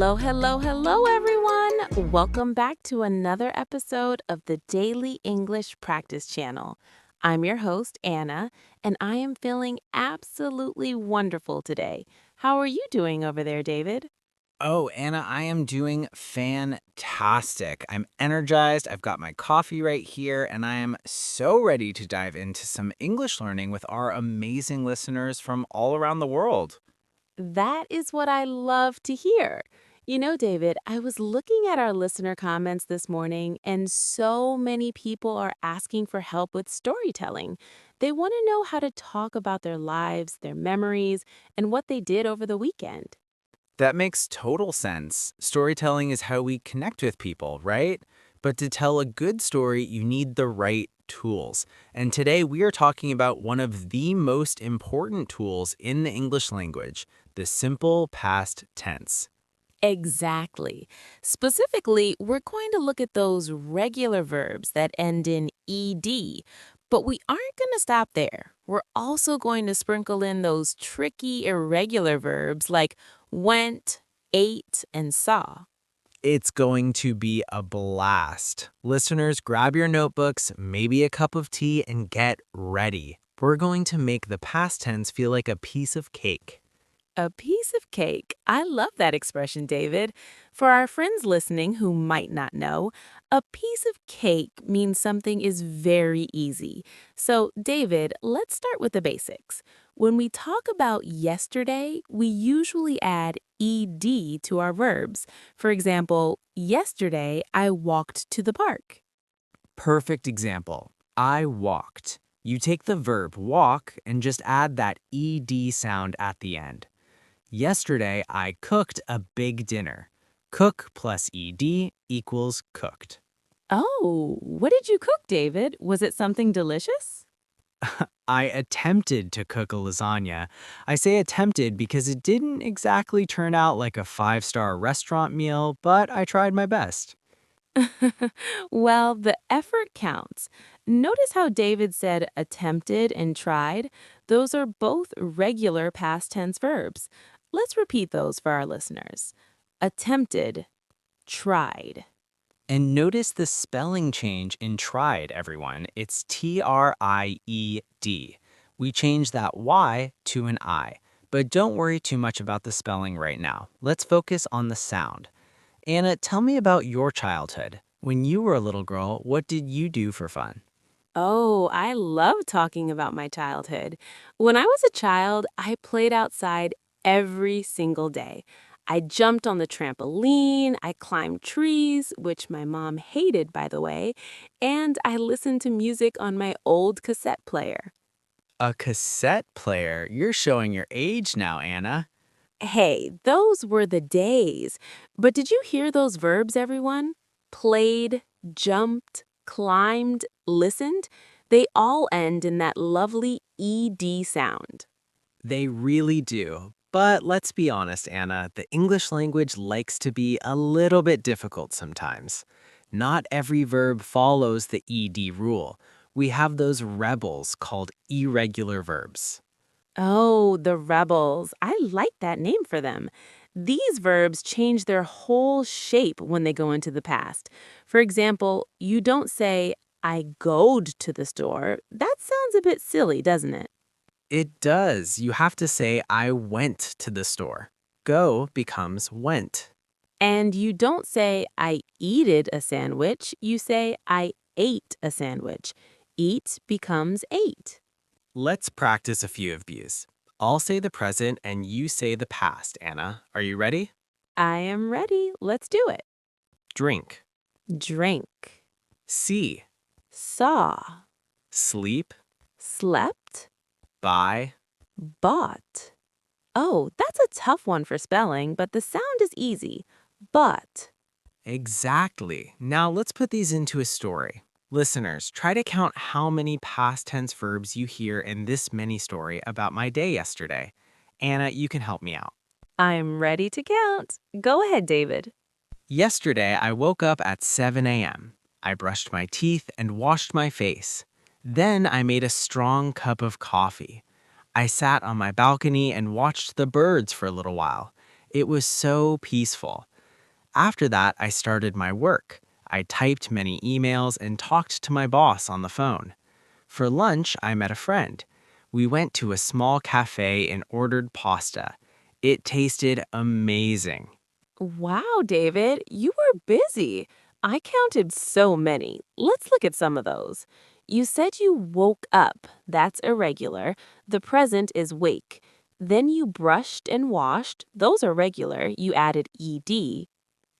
Hello, everyone. Welcome back to another episode of the Daily English Practice Channel. I'm your host, Anna, and I am feeling absolutely wonderful today. How are you doing over there, David? Oh, Anna, I am doing fantastic. I'm energized. I've got my coffee right here, and I am so ready to dive into some English learning with our amazing listeners from all around the world. That is what I love to hear. You know, David, I was looking at our listener comments this morning, and so many people are asking for help with storytelling. They want to know how to talk about their lives, their memories, and what they did over the weekend. That makes total sense. Storytelling is how we connect with people, right? But to tell a good story, you need the right tools. And today we are talking about one of the most important tools in the English language, the simple past tense. Exactly. Specifically, we're going to look at those regular verbs that end in ed, but we aren't going to stop there. We're also going to sprinkle in those tricky irregular verbs like went, ate, and saw. It's going to be a blast. Listeners, grab your notebooks, maybe a cup of tea, and get ready. We're going to make the past tense feel like a piece of cake. A piece of cake. I love that expression, David. For our friends listening who might not know, a piece of cake means something is very easy. So, David, let's start with the basics. When we talk about yesterday, we usually add ed to our verbs. For example, yesterday I walked to the park. Perfect example. I walked. You take the verb walk and just add that ed sound at the end. Yesterday, I cooked a big dinner. Cook plus ed equals cooked. Oh, what did you cook, David? Was it something delicious? I attempted to cook a lasagna. I say attempted because it didn't exactly turn out like a five-star restaurant meal, but I tried my best. Well, the effort counts. Notice how David said attempted and tried. Those are both regular past tense verbs. Let's repeat those for our listeners. Attempted, tried. And notice the spelling change in tried, everyone. It's T-R-I-E-D. We changed that Y to an I. But don't worry too much about the spelling right now. Let's focus on the sound. Anna, tell me about your childhood. When you were a little girl, what did you do for fun? Oh, I love talking about my childhood. When I was a child, I played outside every single day. I jumped on the trampoline, I climbed trees, which my mom hated, by the way, and I listened to music on my old cassette player. A cassette player? You're showing your age now, Anna. Hey, those were the days. But did you hear those verbs, everyone? Played, jumped, climbed, listened. They all end in that lovely ED sound. They really do. But let's be honest, Anna, the English language likes to be a little bit difficult sometimes. Not every verb follows the ed rule. We have those rebels called irregular verbs. Oh, the rebels. I like that name for them. These verbs change their whole shape when they go into the past. For example, you don't say, I goed to the store. That sounds a bit silly, doesn't it? It does. You have to say, I went to the store. Go becomes went. And you don't say, I eated a sandwich. You say, I ate a sandwich. Eat becomes ate. Let's practice a few of these. I'll say the present and you say the past, Anna. Are you ready? I am ready. Let's do it. Drink, Drink. see, Saw. sleep, Slept. buy. Bought. Oh, that's a tough one for spelling, but the sound is easy. But. Exactly. Now let's put these into a story. Listeners, try to count how many past tense verbs you hear in this mini story about my day yesterday. Anna, you can help me out. I'm ready to count. Go ahead, David. Yesterday, I woke up at 7 a.m. I brushed my teeth and washed my face. Then I made a strong cup of coffee. I sat on my balcony and watched the birds for a little while. It was so peaceful. After that, I started my work. I typed many emails and talked to my boss on the phone. For lunch, I met a friend. We went to a small cafe and ordered pasta. It tasted amazing. Wow, David, you were busy. I counted so many. Let's look at some of those. You said you woke up. That's irregular. The present is wake. Then you brushed and washed. Those are regular. You added ed.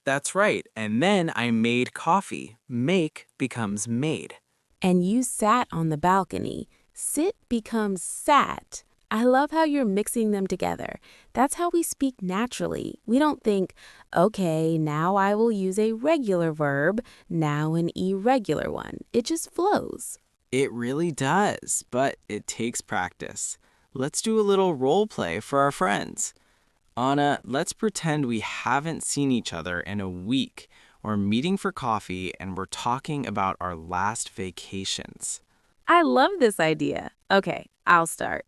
That's right. And then I made coffee. Make becomes made. And you sat on the balcony. Sit becomes sat. I love how you're mixing them together. That's how we speak naturally. We don't think, okay, now I will use a regular verb, now an irregular one. It just flows. It really does, but it takes practice. Let's do a little role play for our friends. Anna, let's pretend we haven't seen each other in a week. We're meeting for coffee and we're talking about our last vacations. I love this idea. Okay, I'll start.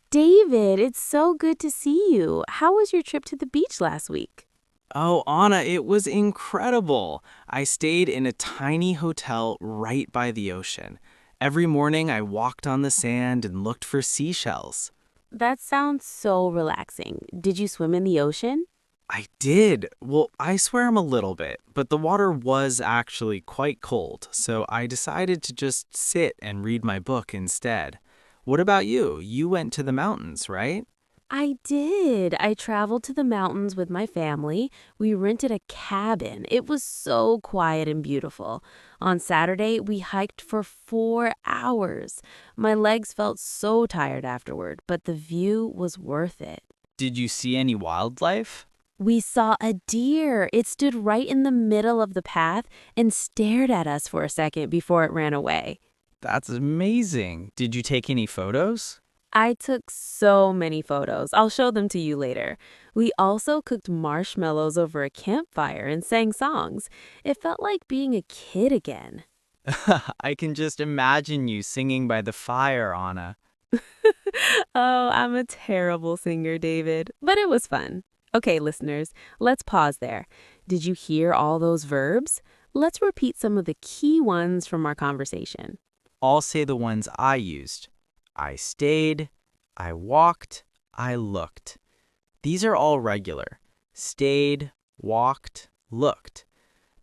David, it's so good to see you. How was your trip to the beach last week? Oh, Anna, it was incredible. I stayed in a tiny hotel right by the ocean. Every morning I walked on the sand and looked for seashells. That sounds so relaxing. Did you swim in the ocean? I did. Well, I swam a little bit, but the water was actually quite cold, so I decided to just sit and read my book instead. What about you? You went to the mountains, right? I did. I traveled to the mountains with my family. We rented a cabin. It was so quiet and beautiful. On Saturday, we hiked for 4 hours. My legs felt so tired afterward, but the view was worth it. Did you see any wildlife? We saw a deer. It stood right in the middle of the path and stared at us for a second before it ran away. That's amazing. Did you take any photos? I took so many photos. I'll show them to you later. We also cooked marshmallows over a campfire and sang songs. It felt like being a kid again. I can just imagine you singing by the fire, Anna. Oh, I'm a terrible singer, David, but it was fun. Okay, listeners, let's pause there. Did you hear all those verbs? Let's repeat some of the key ones from our conversation. I'll say the ones I used. I stayed, I walked, I looked. These are all regular. Stayed, walked, looked.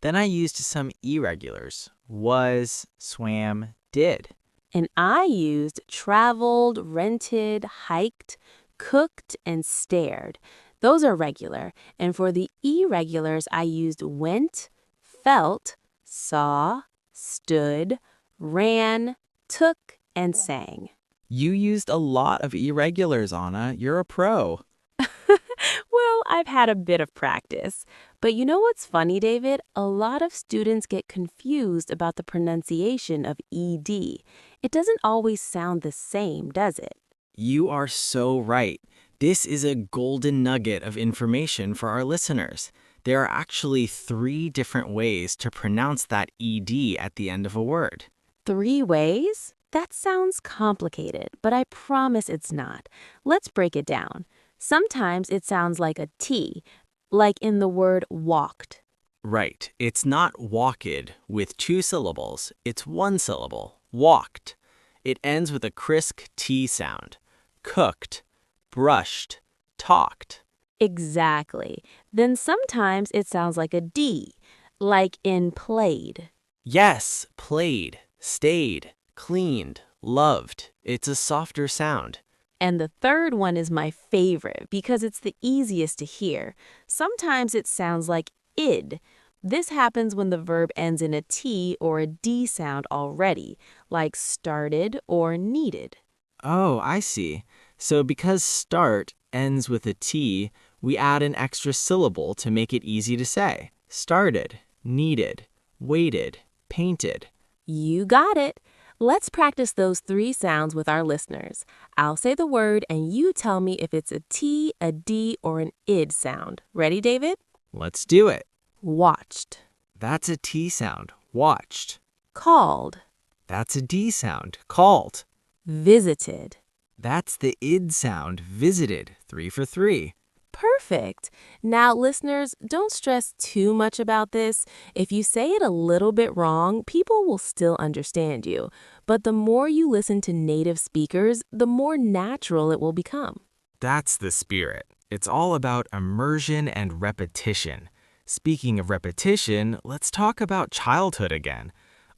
Then I used some irregulars. Was, swam, did. And I used traveled, rented, hiked, cooked, and stared. Those are regular. And for the irregulars, I used went, felt, saw, stood, ran, took, and sang. You used a lot of irregulars, Anna. You're a pro. Well, I've had a bit of practice. But you know what's funny, David? A lot of students get confused about the pronunciation of ed. It doesn't always sound the same, does it? You are so right. This is a golden nugget of information for our listeners. There are actually 3 different ways to pronounce that ed at the end of a word. 3 ways? That sounds complicated, but I promise it's not. Let's break it down. Sometimes it sounds like a T, like in the word walked. Right. It's not walked with 2 syllables. It's 1 syllable. Walked. It ends with a crisp T sound. Cooked, brushed, talked. Exactly. Then sometimes it sounds like a D, like in played. Yes, played, stayed, cleaned, loved. It's a softer sound. And the third one is my favorite because it's the easiest to hear. Sometimes it sounds like id. This happens when the verb ends in a T or a D sound already, like started or needed. Oh, I see. So because start ends with a T, we add an extra syllable to make it easy to say. Started, needed, waited, painted. You got it. Let's practice those 3 sounds with our listeners. I'll say the word and you tell me if it's a T, a D, or an id sound. Ready, David? Let's do it. Watched. That's a T sound. Watched. Called. That's a D sound. Called. Visited. That's the id sound. Visited. 3 for 3. Perfect. Now, listeners, don't stress too much about this. If you say it a little bit wrong, people will still understand you. But the more you listen to native speakers, the more natural it will become. That's the spirit. It's all about immersion and repetition. Speaking of repetition, let's talk about childhood again.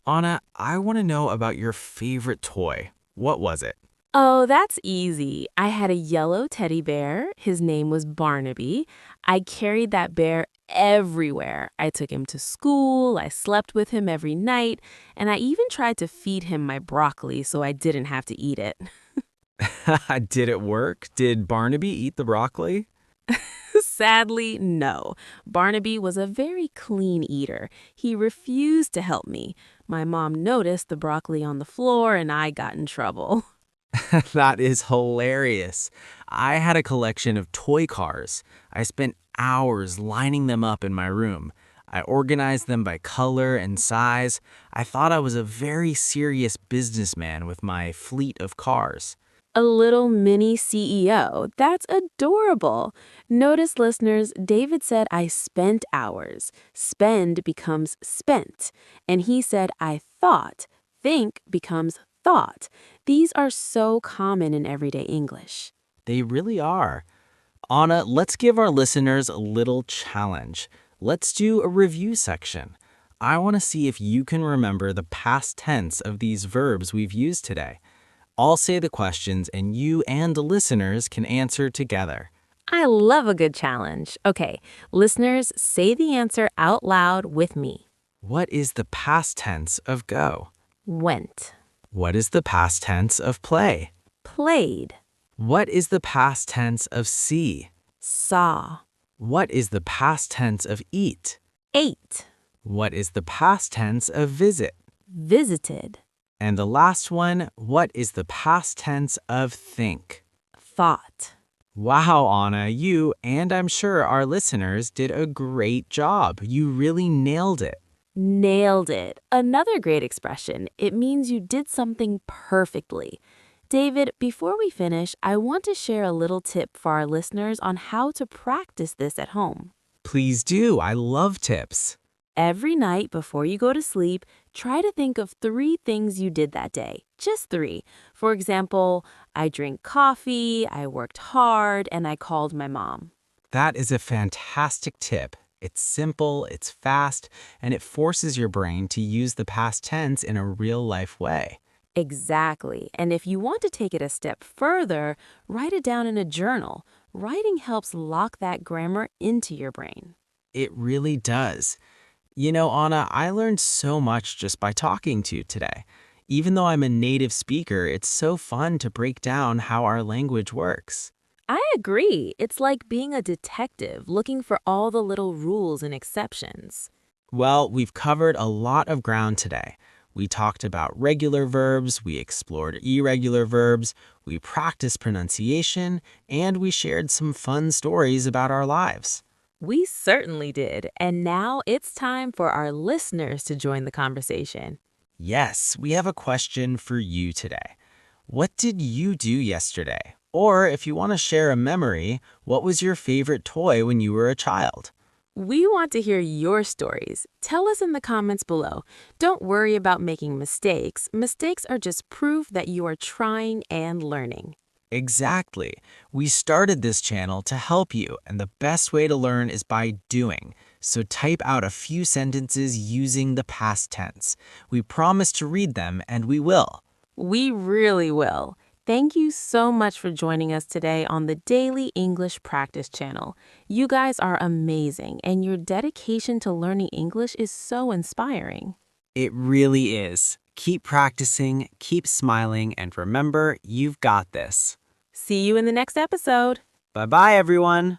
Anna, I want to know about your favorite toy. What was it? Oh, that's easy. I had a yellow teddy bear. His name was Barnaby. I carried that bear everywhere. I took him to school, I slept with him every night, and I even tried to feed him my broccoli so I didn't have to eat it. Did it work? Did Barnaby eat the broccoli? Sadly, no. Barnaby was a very clean eater. He refused to help me. My mom noticed the broccoli on the floor and I got in trouble. That is hilarious. I had a collection of toy cars. I spent hours lining them up in my room. I organized them by color and size. I thought I was a very serious businessman with my fleet of cars. A little mini CEO. That's adorable. Notice, listeners, David said I spent hours. Spend becomes spent. And he said I thought. Think becomes thought. These are so common in everyday English. They really are. Anna, let's give our listeners a little challenge. Let's do a review section. I want to see if you can remember the past tense of these verbs we've used today. I'll say the questions and you and the listeners can answer together. I love a good challenge. Okay, listeners, say the answer out loud with me. What is the past tense of go? Went. What is the past tense of play? Played. What is the past tense of see? Saw. What is the past tense of eat? Ate. What is the past tense of visit? Visited. And the last one, what is the past tense of think? Thought. Wow, Anna, you and I'm sure our listeners did a great job. You really nailed it. Nailed it. Another great expression. It means you did something perfectly. David, before we finish, I want to share a little tip for our listeners on how to practice this at home. Please do. I love tips. Every night before you go to sleep, try to think of 3 things you did that day. Just 3. For example, I drank coffee, I worked hard, and I called my mom. That is a fantastic tip. It's simple, it's fast, and it forces your brain to use the past tense in a real-life way. Exactly. And if you want to take it a step further, write it down in a journal. Writing helps lock that grammar into your brain. It really does. You know, Anna, I learned so much just by talking to you today. Even though I'm a native speaker, it's so fun to break down how our language works. I agree. It's like being a detective looking for all the little rules and exceptions. Well, we've covered a lot of ground today. We talked about regular verbs, we explored irregular verbs, we practiced pronunciation, and we shared some fun stories about our lives. We certainly did. And now it's time for our listeners to join the conversation. Yes, we have a question for you today. What did you do yesterday? Or if you want to share a memory, what was your favorite toy when you were a child? We want to hear your stories. Tell us in the comments below. Don't worry about making mistakes. Mistakes are just proof that you are trying and learning. Exactly. We started this channel to help you, and the best way to learn is by doing. So type out a few sentences using the past tense. We promise to read them, and we will. We really will. Thank you so much for joining us today on the Daily English Practice Channel. You guys are amazing, and your dedication to learning English is so inspiring. It really is. Keep practicing, keep smiling, and remember, you've got this. See you in the next episode. Bye-bye, everyone.